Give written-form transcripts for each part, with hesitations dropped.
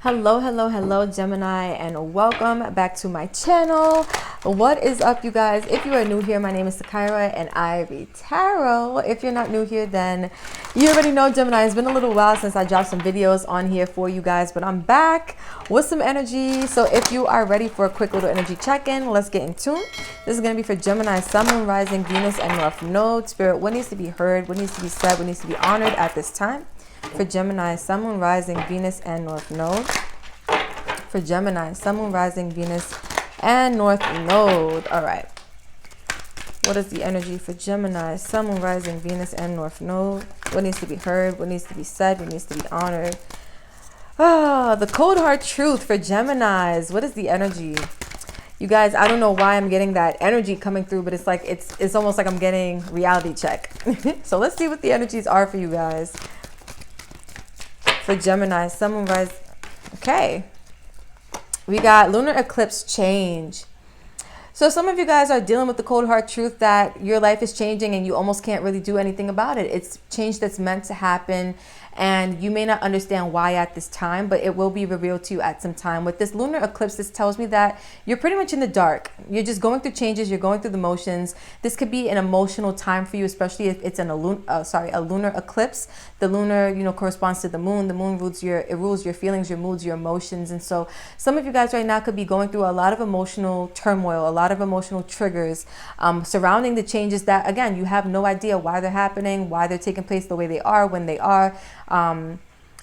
Hello, hello, hello, Gemini, and welcome back to my channel. What is up, you guys? If you are new here, my name is Sakira and I read tarot. If you're not new here, then you already know, Gemini. It's been a little while since I dropped some videos on here for you guys, but I'm back with some energy. So if you are ready for a quick little energy check-in, let's get in tune. This is going to be for Gemini, Sun, Moon, Rising, Venus, and North Node. Spirit, what needs to be heard, what needs to be said, what needs to be honored at this time? For Gemini, Sun, Moon, Rising, Venus, and North Node. For Gemini, Sun, Moon, Rising, Venus, and North Node. All right. What is the energy for Gemini, Sun, Moon, Rising, Venus, and North Node? What needs to be heard? What needs to be said? What needs to be honored? The cold hard truth for Geminis. What is the energy? You guys, I don't know why I'm getting that energy coming through, but it's like it's almost like I'm getting reality check. So let's see what the energies are for you guys. For Gemini, Sun, Moon, Rising. Okay. We got Lunar Eclipse change. So some of you guys are dealing with the cold hard truth that your life is changing and you almost can't really do anything about it. It's change that's meant to happen, and you may not understand why at this time, but it will be revealed to you at some time. With this lunar eclipse, this tells me that you're pretty much in the dark. You're just going through changes. You're going through the motions. This could be an emotional time for you, especially if it's a lunar eclipse. The lunar, corresponds to the moon. The moon rules your feelings, your moods, your emotions. And so some of you guys right now could be going through a lot of emotional turmoil, a lot of emotional triggers surrounding the changes that, again, you have no idea why they're happening, why they're taking place the way they are, when they are.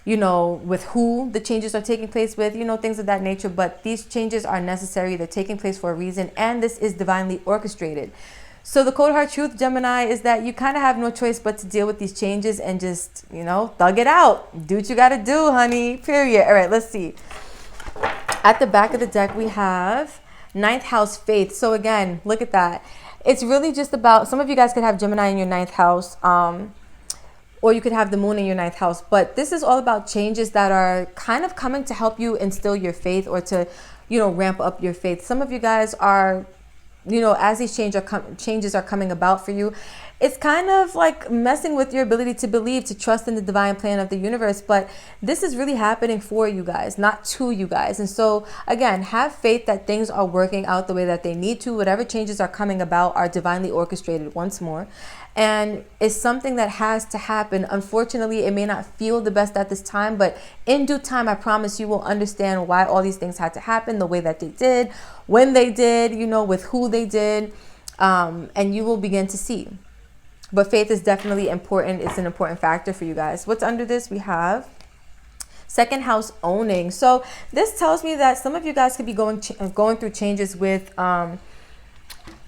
With who the changes are taking place with, things of that nature. But these changes are necessary. They're taking place for a reason, and this is divinely orchestrated. So the cold hard truth, Gemini, is that you kind of have no choice but to deal with these changes and just, thug it out. Do what you got to do, honey, period. All right, let's see. At the back of the deck, we have ninth house, faith. So again, look at that. It's really just about, some of you guys could have Gemini in your ninth house, or you could have the moon in your ninth house. But this is all about changes that are kind of coming to help you instill your faith, or to, ramp up your faith. Some of you guys are, as these changes are coming about for you, it's kind of like messing with your ability to believe, to trust in the divine plan of the universe. But this is really happening for you guys, not to you guys. And so again, have faith that things are working out the way that they need to. Whatever changes are coming about are divinely orchestrated once more. And it's something that has to happen. Unfortunately, it may not feel the best at this time, but in due time, I promise you will understand why all these things had to happen the way that they did, when they did, with who they did, and you will begin to see. But faith is definitely important. It's an important factor for you guys. What's under this? We have second house, owning. So this tells me that some of you guys could be going through changes with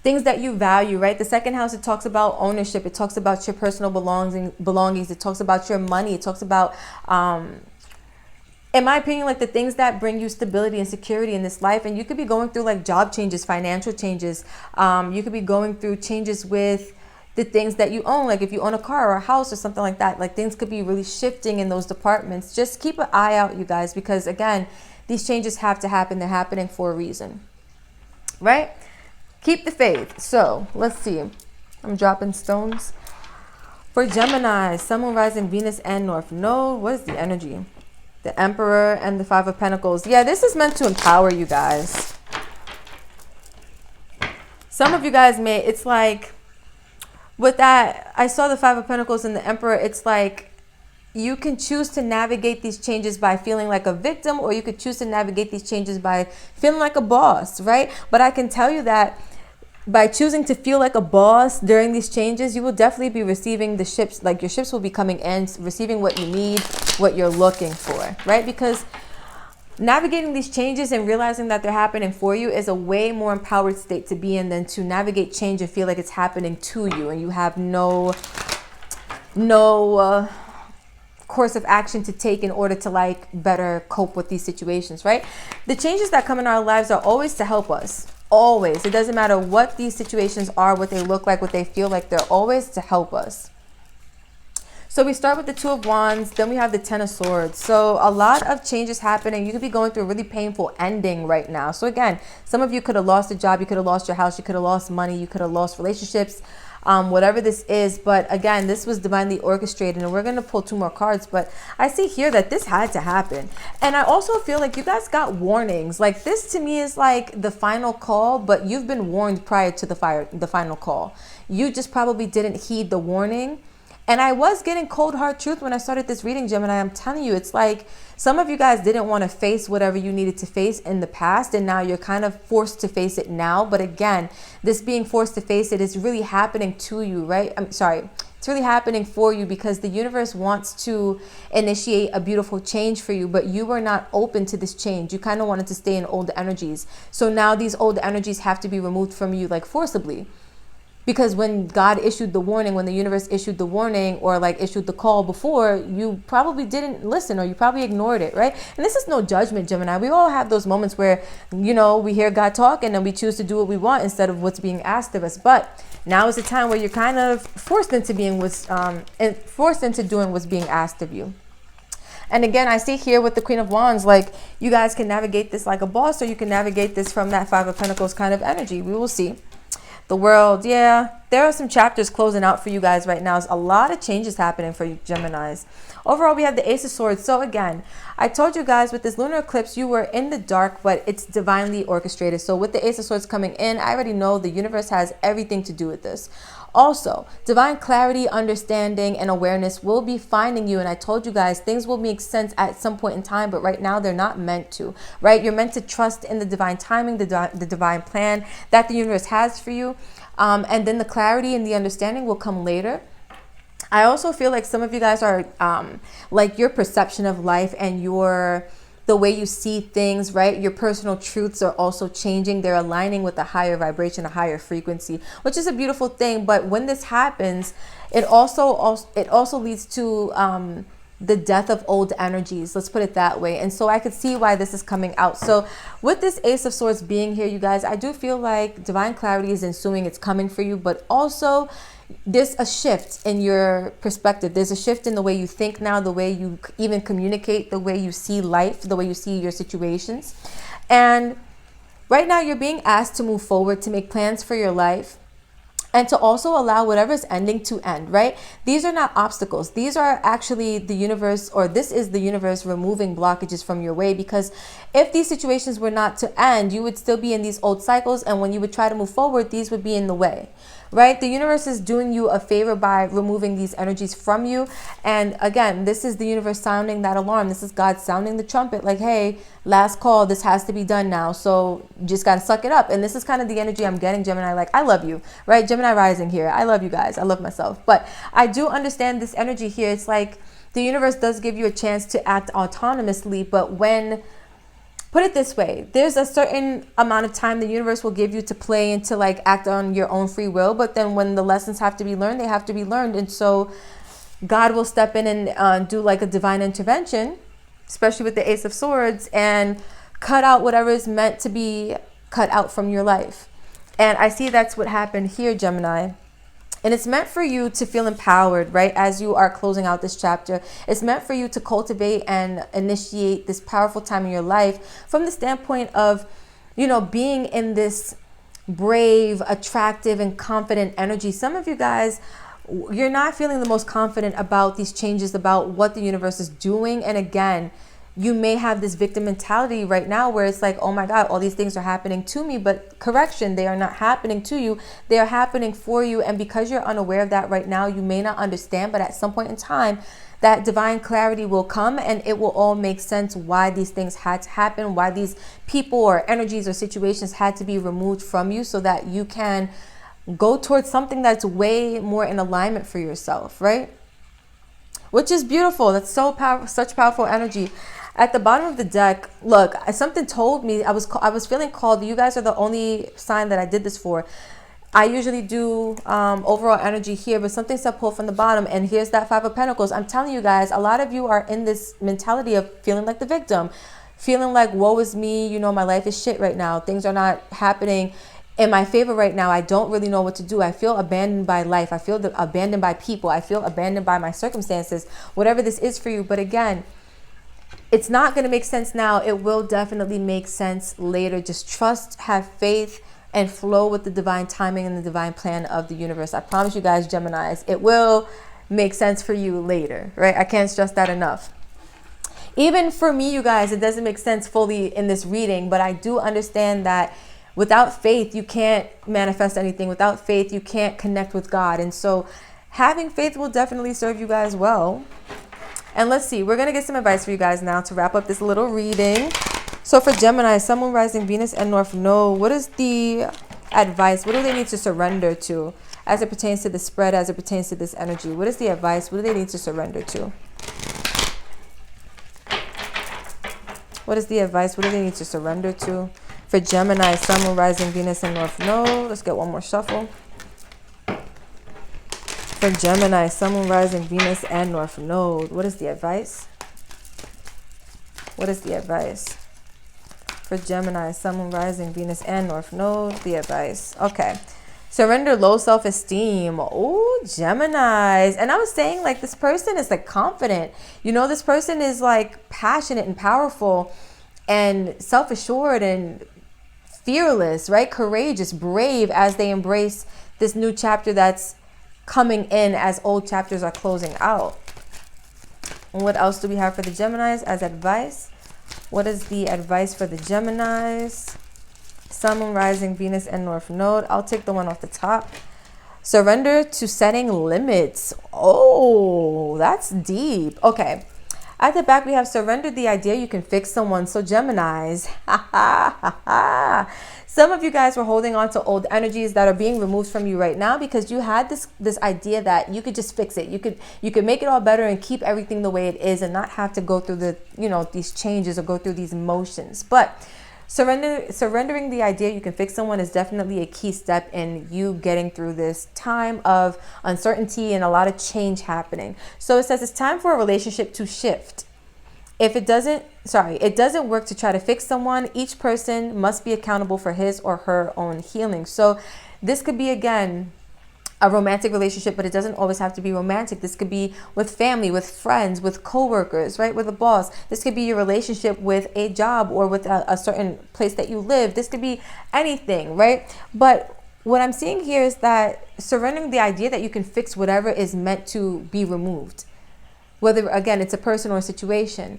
things that you value, right? The second house, it talks about ownership. It talks about your personal belongings. It talks about your money. It talks about, in my opinion, like the things that bring you stability and security in this life. And you could be going through like job changes, financial changes. You could be going through changes with the things that you own, like if you own a car or a house or something like that. Like things could be really shifting in those departments. Just keep an eye out, you guys, because again, these changes have to happen. They're happening for a reason, right? Keep the faith. So let's see. I'm dropping stones. For Gemini, Sun, Moon, Rising, Venus, and North Node. What is the energy? The Emperor and the Five of Pentacles. Yeah, this is meant to empower you guys. Some of you guys it's like, with that, I saw the Five of Pentacles and the Emperor. It's like you can choose to navigate these changes by feeling like a victim, or you could choose to navigate these changes by feeling like a boss, right? But I can tell you that by choosing to feel like a boss during these changes, you will definitely be receiving the ships, like your ships will be coming in, receiving what you need, what you're looking for, right? Because navigating these changes and realizing that they're happening for you is a way more empowered state to be in than to navigate change and feel like it's happening to you and you have no course of action to take in order to like better cope with these situations, right? The changes that come in our lives are always to help us. Always. It doesn't matter what these situations are, what they look like, what they feel like, they're always to help us. So we start with the Two of Wands, then we have the Ten of Swords. So a lot of changes happening. You could be going through a really painful ending right now. So again, some of you could have lost a job, you could have lost your house, you could have lost money, you could have lost relationships. whatever this is. But again, this was divinely orchestrated, and we're going to pull 2 more cards. But I see here that this had to happen. And I also feel like you guys got warnings. Like, this to me is like the final call, but you've been warned prior to the final call. You just probably didn't heed the warning. And I was getting cold hard truth when I started this reading, Gemini. I'm telling you, it's like some of you guys didn't want to face whatever you needed to face in the past, and now you're kind of forced to face it now. But again, this being forced to face it is really happening to you, right? I'm sorry. It's really happening for you because the universe wants to initiate a beautiful change for you, but you were not open to this change. You kind of wanted to stay in old energies. So now these old energies have to be removed from you, like forcibly. Because when God issued the warning, when the universe issued the warning or like issued the call before, you probably didn't listen or you probably ignored it, right? And this is no judgment, Gemini. We all have those moments where, you know, we hear God talk and then we choose to do what we want instead of what's being asked of us. But now is the time where you're kind of forced into doing what's being asked of you. And again, I see here with the Queen of Wands, like you guys can navigate this like a boss, or you can navigate this from that 5 of Pentacles kind of energy. We will see. The world, yeah, there are some chapters closing out for you guys right now. There's a lot of changes happening for you Geminis. Overall, we have the Ace of Swords. So again, I told you guys with this lunar eclipse, you were in the dark, but it's divinely orchestrated. So with the Ace of Swords coming in, I already know the universe has everything to do with this. Also, divine clarity, understanding, and awareness will be finding you. And I told you guys, things will make sense at some point in time, but right now they're not meant to, right? You're meant to trust in the divine timing, the divine plan that the universe has for you. And then the clarity and the understanding will come later. I also feel like some of you guys are like your perception of life and the way you see things, right? Your personal truths are also changing. They're aligning with a higher vibration, a higher frequency, which is a beautiful thing. But when this happens, it also leads to the death of old energies. Let's put it that way. And so I could see why this is coming out. So with this Ace of Swords being here, you guys, I do feel like divine clarity is ensuing. It's coming for you, but also there's a shift in your perspective. There's a shift in the way you think now, the way you even communicate, the way you see life, the way you see your situations. And right now you're being asked to move forward, to make plans for your life, and to also allow whatever's ending to end, right? These are not obstacles. These are actually the universe, or this is the universe removing blockages from your way, because if these situations were not to end, you would still be in these old cycles, and when you would try to move forward, these would be in the way, right? The universe is doing you a favor by removing these energies from you. And again, this is the universe sounding that alarm. This is God sounding the trumpet, like, hey, last call, this has to be done now. So you just got to suck it up. And this is kind of the energy I'm getting, Gemini. Like, I love you, right? Gemini rising here. I love you guys. I love myself. But I do understand this energy here. It's like the universe does give you a chance to act autonomously, but when, put it this way, there's a certain amount of time the universe will give you to play and to like act on your own free will. But then when the lessons have to be learned, they have to be learned. And so God will step in and do like a divine intervention, especially with the Ace of Swords, and cut out whatever is meant to be cut out from your life. And I see that's what happened here, Gemini. And it's meant for you to feel empowered, right? As you are closing out this chapter, it's meant for you to cultivate and initiate this powerful time in your life from the standpoint of, you know, being in this brave, attractive, and confident energy. Some of you guys, you're not feeling the most confident about these changes, about what the universe is doing. And again, you may have this victim mentality right now where it's like, oh my God, all these things are happening to me, but correction, they are not happening to you. They are happening for you. And because you're unaware of that right now, you may not understand, but at some point in time, that divine clarity will come and it will all make sense why these things had to happen, why these people or energies or situations had to be removed from you so that you can go towards something that's way more in alignment for yourself, right? Which is beautiful. That's so powerful, such powerful energy. At the bottom of the deck, look, something told me, I was feeling called. You guys are the only sign that I did this for. I usually do overall energy here, but something said pull from the bottom, and here's that 5 of Pentacles. I'm telling you guys, a lot of you are in this mentality of feeling like the victim, feeling like, woe is me, you know, my life is shit right now. Things are not happening in my favor right now. I don't really know what to do. I feel abandoned by life. I feel abandoned by people. I feel abandoned by my circumstances, whatever this is for you. But again, it's not going to make sense now. It will definitely make sense later. Just trust, have faith, and flow with the divine timing and the divine plan of the universe. I promise you guys, Geminis, it will make sense for you later, right? I can't stress that enough. Even for me, you guys, it doesn't make sense fully in this reading, but I do understand that without faith, you can't manifest anything. Without faith, you can't connect with God. And so having faith will definitely serve you guys well. And let's see, we're going to get some advice for you guys now to wrap up this little reading. So for Gemini, Sun, Moon, Rising, Venus, and North Node, what is the advice? What do they need to surrender to as it pertains to the spread, as it pertains to this energy? What is the advice? What do they need to surrender to? What is the advice? What do they need to surrender to? For Gemini, Sun, Moon, Rising, Venus, and North Node. Let's get one more shuffle. For Gemini, Sun, Moon, Rising, Venus, and North Node. What is the advice? What is the advice? For Gemini, Sun, Moon, Rising, Venus, and North Node, the advice. Okay. Surrender low self-esteem. Oh, Geminis. And I was saying, like, this person is, like, confident. You know, this person is, like, passionate and powerful and self-assured and fearless, right? Courageous, brave as they embrace this new chapter that's coming in as old chapters are closing out. And what else do we have for the Geminis as advice? What is the advice for the Geminis? Sun, Moon, Rising, Venus, and North Node. I'll take the one off the top. Surrender to setting limits. Oh, that's deep. Okay. At the back, we have surrender the idea you can fix someone. So Geminis, some of you guys were holding on to old energies that are being removed from you right now because you had this idea that you could just fix it. You could make it all better and keep everything the way it is and not have to go through the, you know, these changes or go through these emotions. But surrendering the idea you can fix someone is definitely a key step in you getting through this time of uncertainty and a lot of change happening. So it says it's time for a relationship to shift. If it doesn't work to try to fix someone, each person must be accountable for his or her own healing. So this could be, again, a romantic relationship, but it doesn't always have to be romantic. This could be with family, with friends, with coworkers, right? With a boss. This could be your relationship with a job or with a certain place that you live. This could be anything, right? But what I'm seeing here is that surrendering the idea that you can fix whatever is meant to be removed. Whether, again, it's a person or a situation.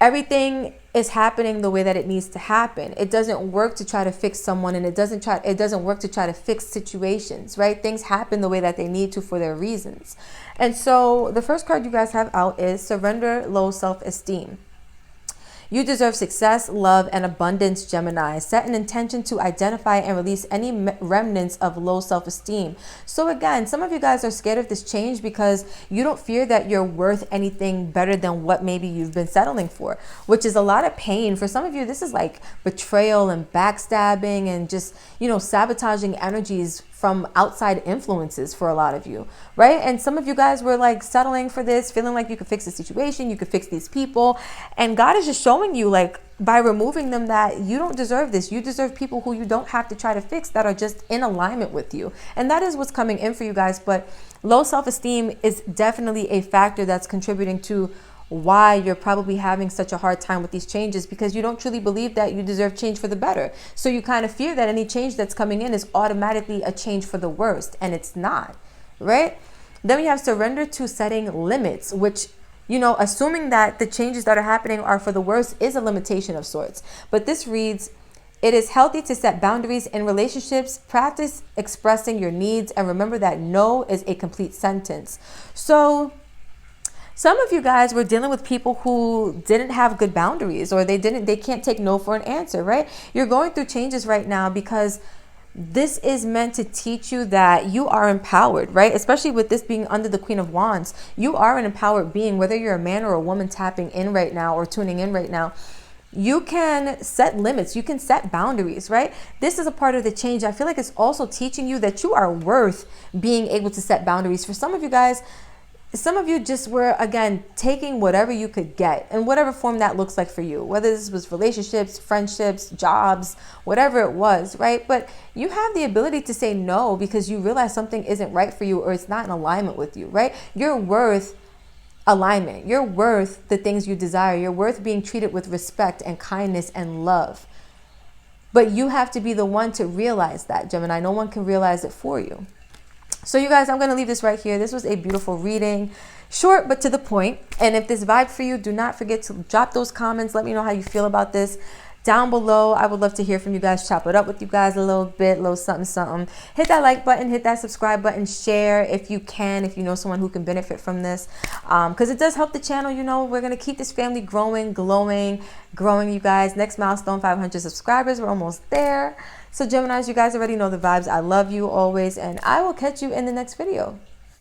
Everything is happening the way that it needs to happen. It doesn't work to try to fix someone, and it doesn't work to try to fix situations, right? Things happen the way that they need to for their reasons. And so the first card you guys have out is surrender low self-esteem. You deserve success, love, and abundance, Gemini. Set an intention to identify and release any remnants of low self-esteem. So again, some of you guys are scared of this change because you don't fear that you're worth anything better than what maybe you've been settling for, which is a lot of pain. For some of you, this is like betrayal and backstabbing and just, you know, sabotaging energies from outside influences for a lot of you, right? And some of you guys were like settling for this, feeling like you could fix the situation, you could fix these people. And God is just showing you, like, by removing them, that you don't deserve this. You deserve people who you don't have to try to fix, that are just in alignment with you. And that is what's coming in for you guys. But low self-esteem is definitely a factor that's contributing to why you're probably having such a hard time with these changes, because you don't truly believe that you deserve change for the better. So you kind of fear that any change that's coming in is automatically a change for the worst, and it's not, right? Then we have surrender to setting limits, which, you know, assuming that the changes that are happening are for the worst is a limitation of sorts. But this reads, it is healthy to set boundaries in relationships. Practice expressing your needs and remember that no is a complete sentence. So some of you guys were dealing with people who didn't have good boundaries, or they can't take no for an answer, right? You're going through changes right now because this is meant to teach you that you are empowered, right? Especially with this being under the Queen of Wands. You are an empowered being, whether you're a man or a woman tapping in right now or tuning in right now. You can set limits. You can set boundaries, right? This is a part of the change. I feel like it's also teaching you that you are worth being able to set boundaries. For some of you guys, some of you just were, again, taking whatever you could get in whatever form that looks like for you, whether this was relationships, friendships, jobs, whatever it was, right? But you have the ability to say no because you realize something isn't right for you or it's not in alignment with you, right? You're worth alignment. You're worth the things you desire. You're worth being treated with respect and kindness and love. But you have to be the one to realize that, Gemini. No one can realize it for you. So you guys, I'm going to leave this right here. This was a beautiful reading. Short, but to the point. And if this vibe for you, do not forget to drop those comments. Let me know how you feel about this down below. I would love to hear from you guys, chop it up with you guys a little bit, little something, something. Hit that like button, hit that subscribe button, share if you can, if you know someone who can benefit from this, because it does help the channel. You know, we're going to keep this family growing, glowing, growing, you guys. Next milestone, 500 subscribers. We're almost there. So Geminis, you guys already know the vibes. I love you always, and I will catch you in the next video.